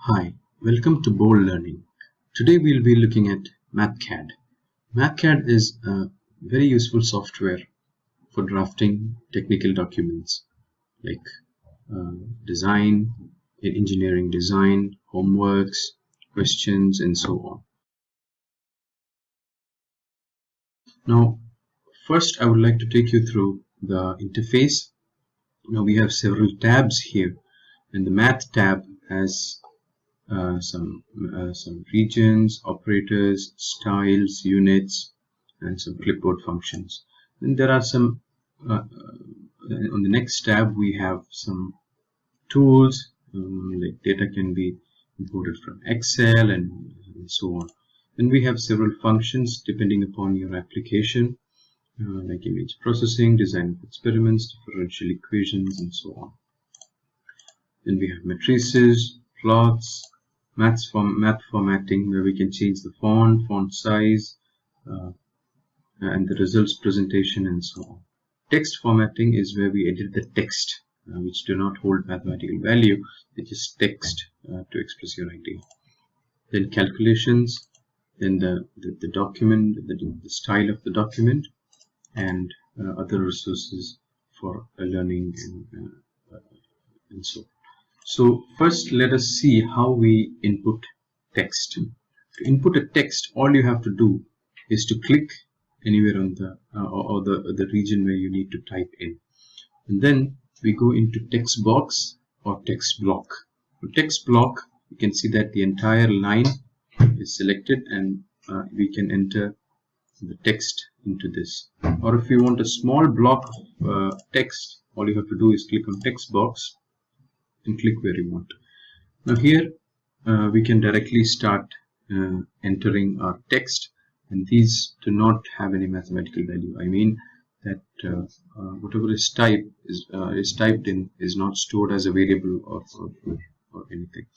Hi, welcome to Bold Learning. Today we'll be looking at Mathcad. Mathcad is a very useful software for drafting technical documents like design, engineering design, homeworks, questions, and so on. Now, first I would like to take you through the interface. Now we have several tabs here, and the Math tab has some regions, operators, styles, units, and some clipboard functions. Then there are some on the next tab we have some tools, like data can be imported from Excel and so on. Then we have several functions depending upon your application, like image processing, design of experiments, differential equations, and so on. Then we have matrices, plots, math formatting, where we can change the font size, and the results presentation, and so on. Text formatting is where we edit the text, which do not hold mathematical value, they just text to express your idea. Then calculations, then the document, the style of the document, and other resources for learning and so on. So first let us see how we input text. To input a text, all you have to do is to click anywhere on the region where you need to type in, and then we go into text box or text block. For text block, you can see that the entire line is selected, and we can enter the text into this. Or if you want a small block of text, all you have to do is click on text box and click where you want. Now here we can directly start entering our text, and these do not have any mathematical value. I mean that whatever is typed in is not stored as a variable or anything.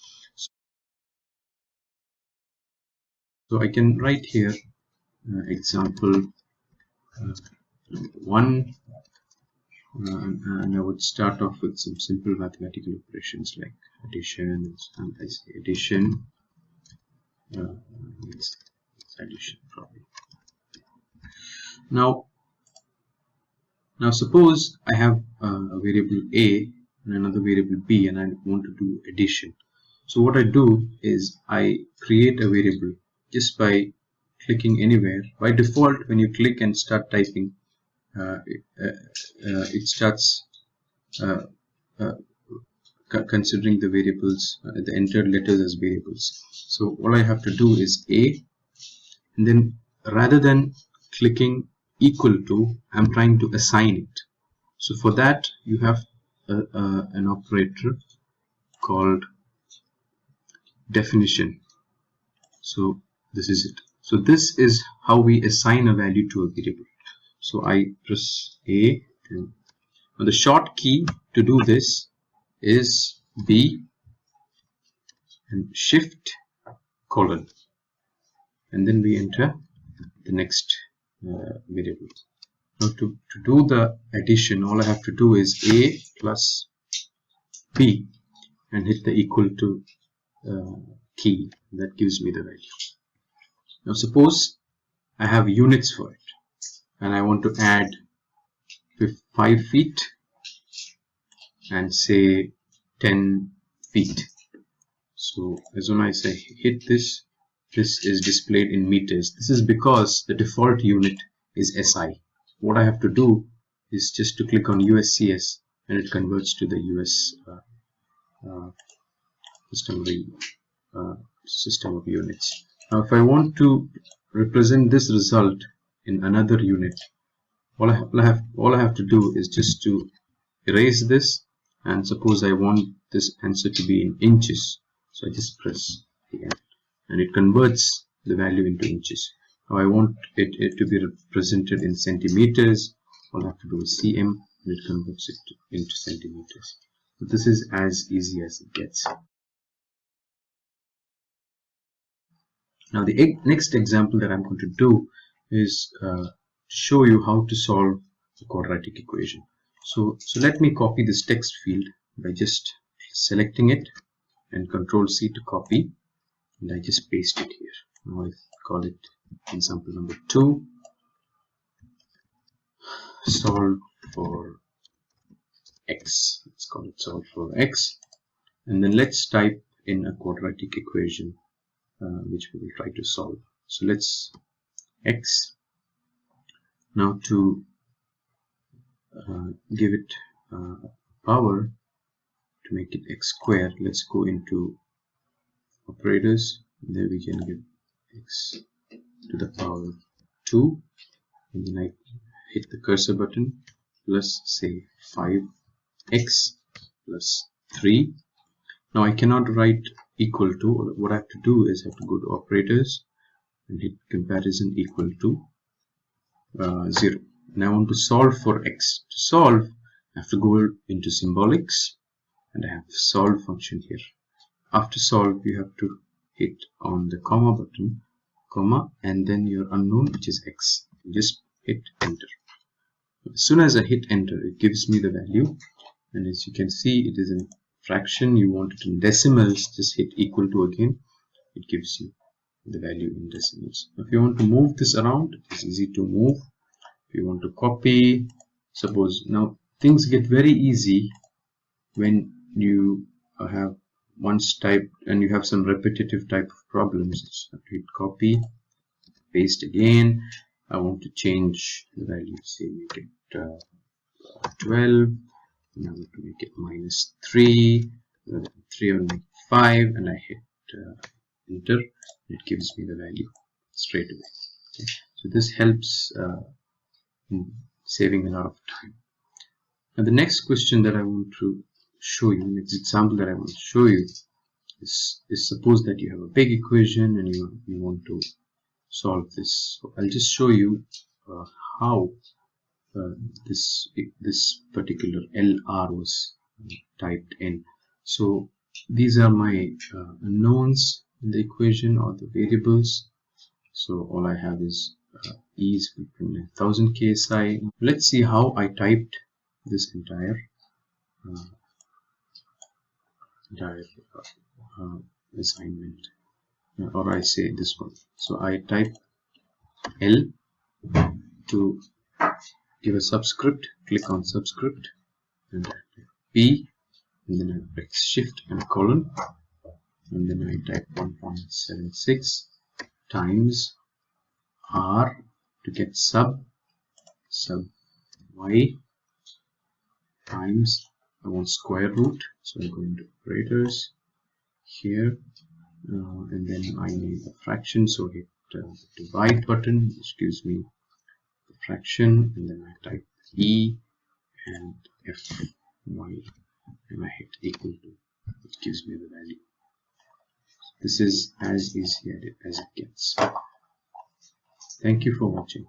So I can write here example 1. And I would start off with some simple mathematical operations like addition, and I say addition, it's addition probably. Now suppose I have a variable A and another variable B, and I want to do addition. So what I do is I create a variable just by clicking anywhere. By default, when you click and start typing, it starts considering the variables, the entered letters as variables. So all I have to do is A, and then rather than clicking equal to, I'm trying to assign it. So for that you have an operator called definition. So this is it. So this is how we assign a value to a variable. So I press A, and the short key to do this is B and shift colon, and then we enter the next variable. Now to do the addition, all I have to do is A plus B and hit the equal to key. That gives me the value. Now suppose I have units for it, and I want to add 5 feet and say 10 feet. So as soon as I hit this is displayed in meters. This is because the default unit is SI. What I have to do is just to click on USCS, and it converts to the US system of units. Now if I want to represent this result in another unit, all I have to do is just to erase this, and suppose I want this answer to be in inches, so I just press the N, and it converts the value into inches. Now I want it to be represented in centimeters. All I have to do is CM, and it converts it into centimeters. So this is as easy as it gets. Now the next example that I'm going to do is show you how to solve the quadratic equation. So let me copy this text field by just selecting it and Control C to copy, and I just paste it here. Now I call it example number 2, solve for x. Let's call it solve for x, and then let's type in a quadratic equation which we will try to solve. So let's x. Now to give it power, to make it x squared, let's go into operators. There we can give x to the power 2, and then I hit the cursor button, plus say 5x plus 3. Now I cannot write equal to. What I have to do is I have to go to operators and hit comparison equal to 0. And I want to solve for x. To solve, I have to go into symbolics, and I have the solve function here. After solve, you have to hit on the comma button, comma, and then your unknown, which is x. Just hit enter. As soon as I hit enter, it gives me the value, and as you can see, it is in fraction. You want it in decimals, just hit equal to again. It gives you the value in decimals. If you want to move this around, it's easy to move. If you want to copy, suppose, now things get very easy when you have once typed and you have some repetitive type of problems. Just have to hit copy, paste again. I want to change the value, say make it 12. Now to make it minus 3, 3 will make 5, and I hit enter. It gives me the value straight away. Okay. So this helps in saving a lot of time. Now the next question that I want to show you, next example that I want to show you is suppose that you have a big equation and you want to solve this. So I'll just show you how this particular LR was typed in. So these are my unknowns in the equation, or the variables. So all I have is E is 1000 KSI. Let's see how I typed this entire assignment, or I say this one. So I type L to give a subscript, click on subscript, and I type P, and then I press shift and colon, and then I type 1.76 times R to get sub y times, I want square root, so I go into operators here, and then I need a fraction, so hit the divide button, which gives me the fraction, and then I type E and F Y, and I hit equal to, which gives me the value. This is as easy as it gets. Thank you for watching.